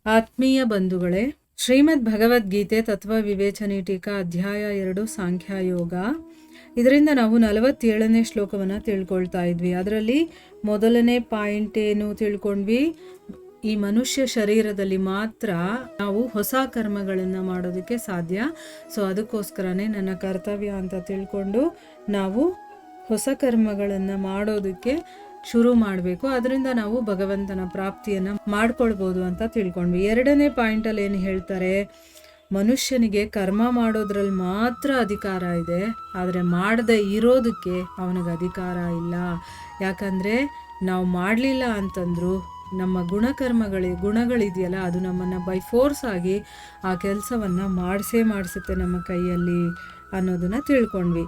ಆತ್ಮೀಯ ಬಂಧುಗಳೇ, ಶ್ರೀಮದ್ ಭಗವದ್ಗೀತೆ ತತ್ವ ವಿವೇಚನೆ ಟೀಕಾ ಅಧ್ಯಾಯ 2 ಸಾಂಖ್ಯಯೋಗ. ಇದರಿಂದ ನಾವು 47ನೇ ಶ್ಲೋಕವನ್ನು ತಿಳ್ಕೊಳ್ತಾ ಇದ್ವಿ. ಅದರಲ್ಲಿ ಮೊದಲನೇ ಪಾಯಿಂಟ್ ಏನು ತಿಳ್ಕೊಂಡ್ವಿ? ಈ ಮನುಷ್ಯ ಶರೀರದಲ್ಲಿ ಮಾತ್ರ ನಾವು ಹೊಸ ಕರ್ಮಗಳನ್ನು ಮಾಡೋದಕ್ಕೆ ಸಾಧ್ಯ. ಸೊ ಅದಕ್ಕೋಸ್ಕರನೇ ನನ್ನ ಕರ್ತವ್ಯ ಅಂತ ತಿಳ್ಕೊಂಡು ನಾವು ಹೊಸ ಕರ್ಮಗಳನ್ನು ಮಾಡೋದಕ್ಕೆ ಶುರು ಮಾಡಬೇಕು. ಅದರಿಂದ ನಾವು ಭಗವಂತನ ಪ್ರಾಪ್ತಿಯನ್ನು ಮಾಡ್ಕೊಳ್ಬೋದು ಅಂತ ತಿಳ್ಕೊಂಡ್ವಿ. ಎರಡನೇ ಪಾಯಿಂಟಲ್ಲಿ ಏನು ಹೇಳ್ತಾರೆ? ಮನುಷ್ಯನಿಗೆ ಕರ್ಮ ಮಾಡೋದ್ರಲ್ಲಿ ಮಾತ್ರ ಅಧಿಕಾರ ಇದೆ, ಆದರೆ ಮಾಡದೆ ಇರೋದಕ್ಕೆ ಅವನಿಗೆ ಅಧಿಕಾರ ಇಲ್ಲ. ಯಾಕಂದರೆ ನಾವು ಮಾಡಲಿಲ್ಲ ಅಂತಂದ್ರು ನಮ್ಮ ಗುಣಗಳಿದೆಯಲ್ಲ, ಅದು ನಮ್ಮನ್ನು ಬೈ ಫೋರ್ಸ್ ಆಗಿ ಆ ಕೆಲಸವನ್ನು ಮಾಡಿಸುತ್ತೆ ನಮ್ಮ ಕೈಯಲ್ಲಿ ಅನ್ನೋದನ್ನು ತಿಳ್ಕೊಂಡ್ವಿ.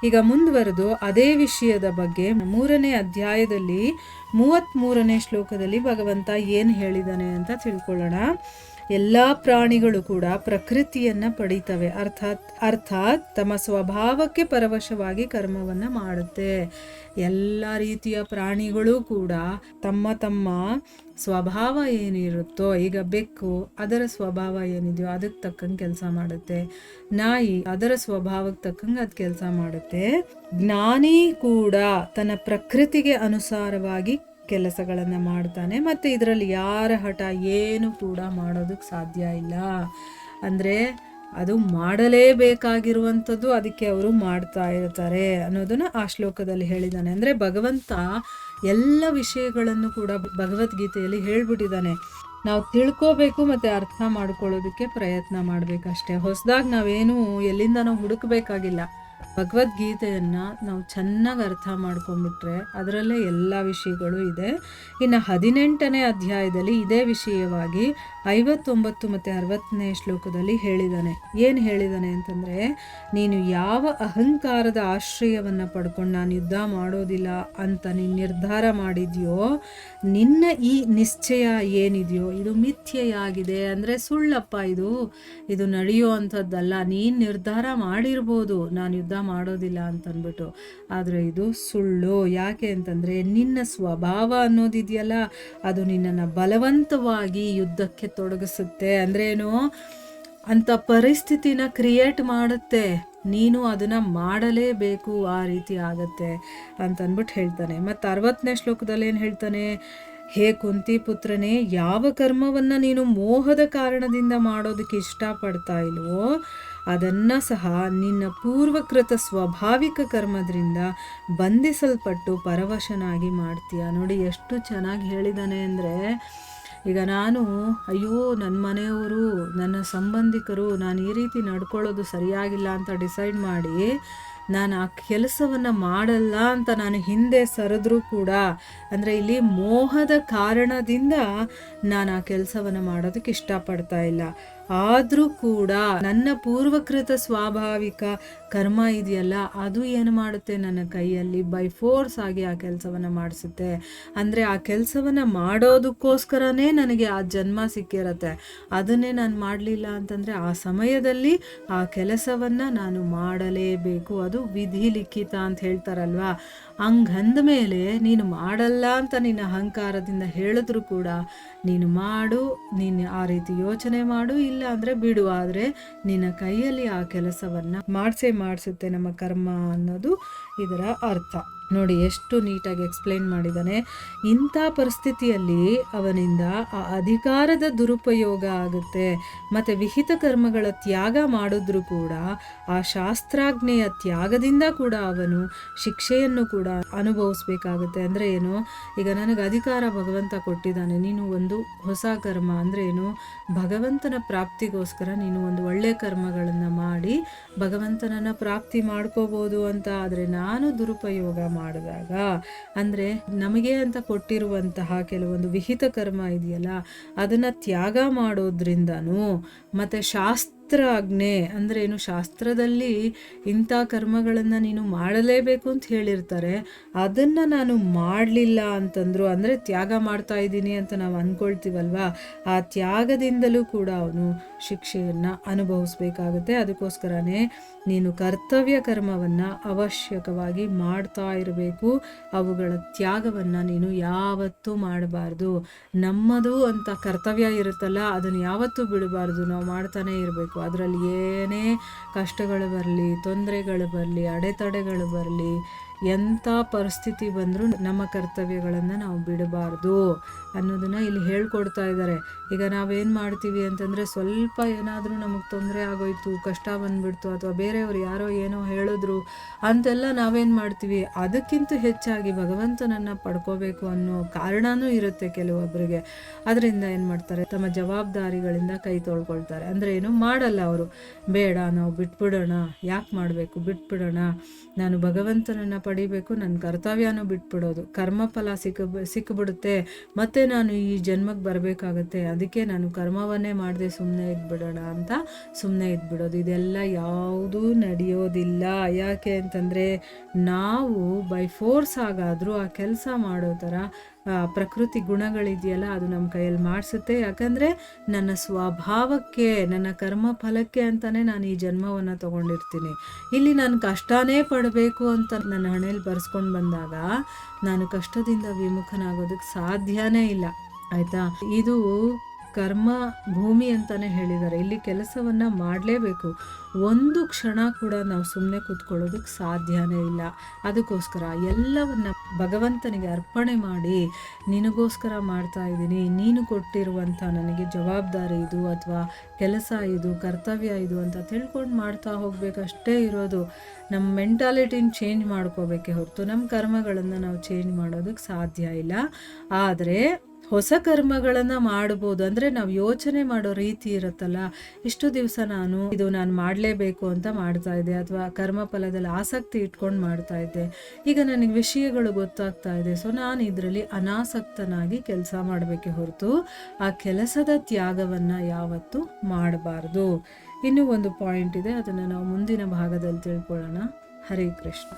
ಈಗ ಮುಂದುವರೆದು ಅದೇ ವಿಷಯದ ಬಗ್ಗೆ 3ನೇ ಅಧ್ಯಾಯದಲ್ಲಿ 33ನೇ ಶ್ಲೋಕದಲ್ಲಿ ಭಗವಂತ ಏನು ಹೇಳಿದಾನೆ ಅಂತ ತಿಳ್ಕೊಳ್ಳೋಣ. ಎಲ್ಲ ಪ್ರಾಣಿಗಳು ಕೂಡ ಪ್ರಕೃತಿಯನ್ನು ಪಡೀತವೆ, ಅರ್ಥಾತ್ ತಮ್ಮ ಸ್ವಭಾವಕ್ಕೆ ಪರವಶವಾಗಿ ಕರ್ಮವನ್ನು ಮಾಡುತ್ತೆ. ಎಲ್ಲ ರೀತಿಯ ಪ್ರಾಣಿಗಳು ಕೂಡ ತಮ್ಮ ಸ್ವಭಾವ ಏನಿರುತ್ತೋ, ಈಗ ಬೆಕ್ಕು ಅದರ ಸ್ವಭಾವ ಏನಿದೆಯೋ ಅದಕ್ಕೆ ತಕ್ಕಂಗೆ ಕೆಲಸ ಮಾಡುತ್ತೆ. ನಾಯಿ ಅದರ ಸ್ವಭಾವಕ್ಕೆ ತಕ್ಕಂಗೆ ಅದು ಕೆಲಸ ಮಾಡುತ್ತೆ. ಜ್ಞಾನಿ ಕೂಡ ತನ್ನ ಪ್ರಕೃತಿಗೆ ಅನುಸಾರವಾಗಿ ಕೆಲಸಗಳನ್ನು ಮಾಡ್ತಾನೆ. ಮತ್ತು ಇದರಲ್ಲಿ ಯಾರ ಹಠ ಏನು ಕೂಡ ಮಾಡೋದಕ್ಕೆ ಸಾಧ್ಯ ಇಲ್ಲ. ಅಂದರೆ ಅದು ಮಾಡಲೇಬೇಕಾಗಿರುವಂಥದ್ದು, ಅದಕ್ಕೆ ಅವರು ಮಾಡ್ತಾ ಇರ್ತಾರೆ ಅನ್ನೋದನ್ನು ಆ ಶ್ಲೋಕದಲ್ಲಿ ಹೇಳಿದ್ದಾನೆ. ಅಂದರೆ ಭಗವಂತ ಎಲ್ಲ ವಿಷಯಗಳನ್ನು ಕೂಡ ಭಗವದ್ಗೀತೆಯಲ್ಲಿ ಹೇಳ್ಬಿಟ್ಟಿದ್ದಾನೆ. ನಾವು ತಿಳ್ಕೋಬೇಕು ಮತ್ತು ಅರ್ಥ ಮಾಡ್ಕೊಳ್ಳೋದಕ್ಕೆ ಪ್ರಯತ್ನ ಮಾಡಬೇಕಷ್ಟೇ. ಹೊಸದಾಗಿ ನಾವೇನು ಎಲ್ಲಿಂದನೋ ಹುಡುಕಬೇಕಾಗಿಲ್ಲ. ಭಗವದ್ಗೀತೆಯನ್ನು ನಾವು ಚೆನ್ನಾಗಿ ಅರ್ಥ ಮಾಡ್ಕೊಂಡ್ಬಿಟ್ರೆ ಅದರಲ್ಲೇ ಎಲ್ಲ ವಿಷಯಗಳು ಇದೆ. ಇನ್ನು 18ನೇ ಅಧ್ಯಾಯದಲ್ಲಿ ಇದೇ ವಿಷಯವಾಗಿ 59 ಮತ್ತು 60ನೇ ಶ್ಲೋಕದಲ್ಲಿ ಹೇಳಿದ್ದಾನೆ. ಏನು ಹೇಳಿದ್ದಾನೆ ಅಂತಂದರೆ, ನೀನು ಯಾವ ಅಹಂಕಾರದ ಆಶ್ರಯವನ್ನು ಪಡ್ಕೊಂಡು ನಾನು ಯುದ್ಧ ಮಾಡೋದಿಲ್ಲ ಅಂತ ನೀನು ನಿರ್ಧಾರ ಮಾಡಿದೆಯೋ, ನಿನ್ನ ಈ ನಿಶ್ಚಯ ಏನಿದೆಯೋ ಇದು ಮಿಥ್ಯೆಯಾಗಿದೆ. ಅಂದರೆ ಸುಳ್ಳಪ್ಪ, ಇದು ನಡೆಯೋ ಅಂಥದ್ದಲ್ಲ. ನೀನು ನಿರ್ಧಾರ ಮಾಡಿರ್ಬೋದು ನಾನು ಯುದ್ಧ ಮಾಡೋದಿಲ್ಲ ಅಂತಂದ್ಬಿಟ್ಟು, ಆದರೆ ಇದು ಸುಳ್ಳು. ಯಾಕೆ ಅಂತಂದರೆ ನಿನ್ನ ಸ್ವಭಾವ ಅನ್ನೋದಿದೆಯಲ್ಲ, ಅದು ನಿನ್ನನ್ನು ಬಲವಂತವಾಗಿ ಯುದ್ಧಕ್ಕೆ ತೊಡಗಿಸುತ್ತೆ. ಅಂದ್ರೇನು, ಅಂಥ ಪರಿಸ್ಥಿತಿನ ಕ್ರಿಯೇಟ್ ಮಾಡುತ್ತೆ. ನೀನು ಅದನ್ನು ಮಾಡಲೇಬೇಕು, ಆ ರೀತಿ ಆಗತ್ತೆ ಅಂತಂದ್ಬಿಟ್ಟು ಹೇಳ್ತಾನೆ. ಮತ್ತು 60ನೇ ಶ್ಲೋಕದಲ್ಲಿ ಏನು ಹೇಳ್ತಾನೆ? ಹೇ ಕುಂತಿ ಪುತ್ರನೇ, ಯಾವ ಕರ್ಮವನ್ನು ನೀನು ಮೋಹದ ಕಾರಣದಿಂದ ಮಾಡೋದಕ್ಕೆ ಇಷ್ಟಪಡ್ತಾ ಇಲ್ವೋ ಅದನ್ನು ಸಹ ನಿನ್ನ ಪೂರ್ವಕೃತ ಸ್ವಾಭಾವಿಕ ಕರ್ಮದಿಂದ ಬಂಧಿಸಲ್ಪಟ್ಟು ಪರವಶನಾಗಿ ಮಾಡ್ತೀಯ. ನೋಡಿ ಎಷ್ಟು ಚೆನ್ನಾಗಿ ಹೇಳಿದ್ದಾನೆ ಅಂದರೆ, ಈಗ ನಾನು ನನ್ನ ಮನೆಯವರು, ನನ್ನ ಸಂಬಂಧಿಕರು ನಾನು ಈ ರೀತಿ ನಡ್ಕೊಳ್ಳೋದು ಸರಿಯಾಗಿಲ್ಲ ಅಂತ ಡಿಸೈಡ್ ಮಾಡಿ ನಾನು ಆ ಕೆಲಸವನ್ನು ಮಾಡಲ್ಲ ಅಂತ ನಾನು ಹಿಂದೆ ಸರಿದ್ರೂ ಕೂಡ, ಅಂದರೆ ಇಲ್ಲಿ ಮೋಹದ ಕಾರಣದಿಂದ ನಾನು ಆ ಕೆಲಸವನ್ನು ಮಾಡೋದಕ್ಕೆ ಇಷ್ಟಪಡ್ತಾ ಇಲ್ಲ. ಆದರೂ ಕೂಡ ನನ್ನ ಪೂರ್ವಕೃತ ಸ್ವಾಭಾವಿಕ ಕರ್ಮ ಇದೆಯಲ್ಲ, ಅದು ಏನು ಮಾಡುತ್ತೆ, ನನ್ನ ಕೈಯಲ್ಲಿ ಬೈ ಫೋರ್ಸ್ ಆಗಿ ಆ ಕೆಲಸವನ್ನು ಮಾಡಿಸುತ್ತೆ. ಅಂದರೆ ಆ ಕೆಲಸವನ್ನು ಮಾಡೋದಕ್ಕೋಸ್ಕರನೇ ನನಗೆ ಆ ಜನ್ಮ ಸಿಕ್ಕಿರತ್ತೆ. ಅದನ್ನೇ ನಾನು ಮಾಡಲಿಲ್ಲ ಅಂತಂದರೆ ಆ ಸಮಯದಲ್ಲಿ ಆ ಕೆಲಸವನ್ನು ನಾನು ಮಾಡಲೇಬೇಕು. ಅದು ವಿಧಿ ಲಿಖಿತ ಅಂತ ಹೇಳ್ತಾರಲ್ವಾ. ಹಂಗಂದ ಮೇಲೆ ನೀನು ಮಾಡಲ್ಲ ಅಂತ ನಿನ್ನ ಅಹಂಕಾರದಿಂದ ಹೇಳಿದ್ರು ಕೂಡ ನೀನು ಮಾಡು, ನೀನು ಆ ರೀತಿ ಯೋಚನೆ ಮಾಡು, ಇಲ್ಲ ಅಂದರೆ ಬಿಡು. ಆದರೆ ನಿನ್ನ ಕೈಯಲ್ಲಿ ಆ ಕೆಲಸವನ್ನು ಮಾಡಿಸುತ್ತೆ ನಮ್ಮ ಕರ್ಮ ಅನ್ನೋದು ಇದರ ಅರ್ಥ. ನೋಡಿ ಎಷ್ಟು ನೀಟಾಗಿ ಎಕ್ಸ್ಪ್ಲೈನ್ ಮಾಡಿದ್ದಾನೆ. ಇಂಥ ಪರಿಸ್ಥಿತಿಯಲ್ಲಿ ಅವನಿಂದ ಆ ಅಧಿಕಾರದ ದುರುಪಯೋಗ ಆಗುತ್ತೆ. ಮತ್ತು ವಿಹಿತ ಕರ್ಮಗಳ ತ್ಯಾಗ ಮಾಡಿದ್ರೂ ಕೂಡ ಆ ಶಾಸ್ತ್ರಾಜ್ಞೆಯ ತ್ಯಾಗದಿಂದ ಕೂಡ ಅವನು ಶಿಕ್ಷೆಯನ್ನು ಕೂಡ ಅನುಭವಿಸ್ಬೇಕಾಗುತ್ತೆ. ಅಂದರೆ ಏನು, ಈಗ ನನಗೆ ಅಧಿಕಾರ ಭಗವಂತ ಕೊಟ್ಟಿದ್ದಾನೆ, ನೀನು ಒಂದು ಹೊಸ ಕರ್ಮ ಅಂದರೆ ಏನು, ಭಗವಂತನ ಪ್ರಾಪ್ತಿಗೋಸ್ಕರ ನೀನು ಒಂದು ಒಳ್ಳೆಯ ಕರ್ಮಗಳನ್ನು ಮಾಡಿ ಭಗವಂತನನ್ನು ಪ್ರಾಪ್ತಿ ಮಾಡ್ಕೋಬೋದು ಅಂತ. ಆದರೆ ನಾನು ದುರುಪಯೋಗ ಮಾಡಿದಾಗ, ಅಂದರೆ ನಮಗೆ ಅಂತ ಕೊಟ್ಟಿರುವಂತಹ ಕೆಲವೊಂದು ವಿಹಿತ ಕರ್ಮ ಇದೆಯಲ್ಲ ಅದನ್ನು ತ್ಯಾಗ ಮಾಡೋದ್ರಿಂದನೂ ಮತ್ತು ಶಾಸ್ತ್ರಾಜ್ಞೆ ಅಂದರೆ ಏನು, ಶಾಸ್ತ್ರದಲ್ಲಿ ಇಂಥ ಕರ್ಮಗಳನ್ನು ನೀನು ಮಾಡಲೇಬೇಕು ಅಂತ ಹೇಳಿರ್ತಾರೆ, ಅದನ್ನು ನಾನು ಮಾಡಲಿಲ್ಲ ಅಂತಂದ್ರು, ಅಂದರೆ ತ್ಯಾಗ ಮಾಡ್ತಾ ಇದ್ದೀನಿ ಅಂತ ನಾವು ಅಂದ್ಕೊಳ್ತೀವಲ್ವಾ, ಆ ತ್ಯಾಗದಿಂದಲೂ ಕೂಡ ಅವನು ಶಿಕ್ಷೆಯನ್ನು ಅನುಭವಿಸ್ಬೇಕಾಗುತ್ತೆ. ಅದಕ್ಕೋಸ್ಕರನೇ ನೀನು ಕರ್ತವ್ಯ ಕರ್ಮವನ್ನು ಅವಶ್ಯಕವಾಗಿ ಮಾಡ್ತಾ ಇರಬೇಕು. ಅವುಗಳ ತ್ಯಾಗವನ್ನು ನೀನು ಯಾವತ್ತೂ ಮಾಡಬಾರ್ದು. ನಮ್ಮದು ಅಂತ ಕರ್ತವ್ಯ ಇರುತ್ತಲ್ಲ, ಅದನ್ನು ಯಾವತ್ತೂ ಬಿಡಬಾರ್ದು. ನಾವು ಮಾಡ್ತಾನೆ ಇರಬೇಕು. ಅದರಲ್ಲಿ ಏನೇ ಕಷ್ಟಗಳು ಬರಲಿ, ತೊಂದರೆಗಳು ಬರಲಿ, ಅಡೆತಡೆಗಳು ಬರಲಿ, ಎಂಥ ಪರಿಸ್ಥಿತಿ ಬಂದರೂ ನಮ್ಮ ಕರ್ತವ್ಯಗಳನ್ನು ನಾವು ಬಿಡಬಾರ್ದು ಅನ್ನೋದನ್ನು ಇಲ್ಲಿ ಹೇಳ್ಕೊಡ್ತಾ ಇದ್ದಾರೆ. ಈಗ ನಾವೇನು ಮಾಡ್ತೀವಿ ಅಂತಂದರೆ, ಸ್ವಲ್ಪ ಏನಾದರೂ ನಮಗೆ ತೊಂದರೆ ಆಗೋಯ್ತು, ಕಷ್ಟ ಬಂದುಬಿಡ್ತು, ಅಥವಾ ಬೇರೆಯವರು ಯಾರೋ ಏನೋ ಹೇಳಿದ್ರು ಅಂತೆಲ್ಲ ನಾವೇನು ಮಾಡ್ತೀವಿ, ಅದಕ್ಕಿಂತ ಹೆಚ್ಚಾಗಿ ಭಗವಂತನನ್ನು ಪಡ್ಕೋಬೇಕು ಅನ್ನೋ ಕಾರಣವೂ ಇರುತ್ತೆ ಕೆಲವೊಬ್ಬರಿಗೆ. ಅದರಿಂದ ಏನು ಮಾಡ್ತಾರೆ, ತಮ್ಮ ಜವಾಬ್ದಾರಿಗಳಿಂದ ಕೈ ತೊಳ್ಕೊಳ್ತಾರೆ. ಅಂದರೆ ಏನು ಮಾಡಲ್ಲ ಅವರು, ಬೇಡ ನಾವು ಬಿಟ್ಬಿಡೋಣ, ಯಾಕೆ ಮಾಡಬೇಕು, ಬಿಟ್ಬಿಡೋಣ, ನಾನು ಭಗವಂತನನ್ನು ಪಡಿಬೇಕು, ನನ್ನ ಕರ್ತವ್ಯನೂ ಬಿಟ್ಬಿಡೋದು, ಕರ್ಮಫಲ ಸಿಕ್ಕಿಬಿಡುತ್ತೆ, ಮತ್ತು ನಾನು ಈ ಜನ್ಮಕ್ಕೆ ಬರಬೇಕಾಗತ್ತೆ, ಅದಕ್ಕೆ ನಾನು ಕರ್ಮವನ್ನೇ ಮಾಡದೆ ಸುಮ್ಮನೆ ಇದ್ಬಿಡೋಣ ಅಂತ ಸುಮ್ಮನೆ ಇದ್ಬಿಡೋದು. ಇದೆಲ್ಲ ಯಾವುದೂ ನಡೆಯೋದಿಲ್ಲ. ಯಾಕೆ ಅಂತಂದರೆ, ನಾವು ಬೈ ಫೋರ್ಸ್ ಆಗಾದರೂ ಆ ಕೆಲಸ ಮಾಡೋ ಥರ ಪ್ರಕೃತಿ ಗುಣಗಳಿದೆಯಲ್ಲ, ಅದು ನಮ್ಮ ಕೈಯಲ್ಲಿ ಮಾಡಿಸುತ್ತೆ. ಯಾಕಂದರೆ ನನ್ನ ಸ್ವಭಾವಕ್ಕೆ, ನನ್ನ ಕರ್ಮ ಫಲಕ್ಕೆ ಅಂತಲೇ ನಾನು ಈ ಜನ್ಮವನ್ನು ತೊಗೊಂಡಿರ್ತೀನಿ. ಇಲ್ಲಿ ನಾನು ಕಷ್ಟನೇ ಪಡಬೇಕು ಅಂತ ನನ್ನ ಹಣೆಯಲ್ಲಿ ಬರ್ಸ್ಕೊಂಡು ಬಂದಾಗ ನಾನು ಕಷ್ಟದಿಂದ ವಿಮುಖನಾಗೋದಕ್ಕೆ ಸಾಧ್ಯನೇ ಇಲ್ಲ. ಆಯಿತಾ? ಇದು ಕರ್ಮ ಭೂಮಿ ಅಂತಲೇ ಹೇಳಿದ್ದಾರೆ. ಇಲ್ಲಿ ಕೆಲಸವನ್ನು ಮಾಡಲೇಬೇಕು. ಒಂದು ಕ್ಷಣ ಕೂಡ ನಾವು ಸುಮ್ಮನೆ ಕೂತ್ಕೊಳ್ಳೋದಕ್ಕೆ ಸಾಧ್ಯನೇ ಇಲ್ಲ. ಅದಕ್ಕೋಸ್ಕರ ಎಲ್ಲವನ್ನ ಭಗವಂತನಿಗೆ ಅರ್ಪಣೆ ಮಾಡಿ, ನಿನಗೋಸ್ಕರ ಮಾಡ್ತಾ ಇದ್ದೀನಿ, ನೀನು ಕೊಟ್ಟಿರುವಂಥ ನನಗೆ ಜವಾಬ್ದಾರಿ ಇದು, ಅಥವಾ ಕೆಲಸ ಇದು, ಕರ್ತವ್ಯ ಇದು ಅಂತ ತಿಳ್ಕೊಂಡು ಮಾಡ್ತಾ ಹೋಗಬೇಕಷ್ಟೇ ಇರೋದು. ನಮ್ಮ ಮೆಂಟಾಲಿಟಿನ ಚೇಂಜ್ ಮಾಡ್ಕೋಬೇಕೇ ಹೊರತು ನಮ್ಮ ಕರ್ಮಗಳನ್ನು ನಾವು ಚೇಂಜ್ ಮಾಡೋದಕ್ಕೆ ಸಾಧ್ಯ ಇಲ್ಲ. ಆದರೆ ಹೊಸ ಕರ್ಮಗಳನ್ನು ಮಾಡ್ಬೋದು. ಅಂದರೆ ನಾವು ಯೋಚನೆ ಮಾಡೋ ರೀತಿ ಇರುತ್ತಲ್ಲ, ಇಷ್ಟು ದಿವಸ ನಾನು ಮಾಡಲೇಬೇಕು ಅಂತ ಮಾಡ್ತಾ ಇದ್ದೆ, ಅಥವಾ ಕರ್ಮಫಲದಲ್ಲಿ ಆಸಕ್ತಿ ಇಟ್ಕೊಂಡು ಮಾಡ್ತಾ ಇದ್ದೆ, ಈಗ ನನಗೆ ವಿಷಯಗಳು ಗೊತ್ತಾಗ್ತಾ ಇದೆ, ಸೊ ನಾನು ಇದರಲ್ಲಿ ಅನಾಸಕ್ತನಾಗಿ ಕೆಲಸ ಮಾಡಬೇಕೇ ಹೊರತು ಆ ಕೆಲಸದ ತ್ಯಾಗವನ್ನು ಯಾವತ್ತೂ ಮಾಡಬಾರ್ದು. ಇನ್ನೂ ಒಂದು ಪಾಯಿಂಟ್ ಇದೆ, ಅದನ್ನು ನಾವು ಮುಂದಿನ ಭಾಗದಲ್ಲಿ ತಿಳ್ಕೊಳ್ಳೋಣ. ಹರೇ ಕೃಷ್ಣ.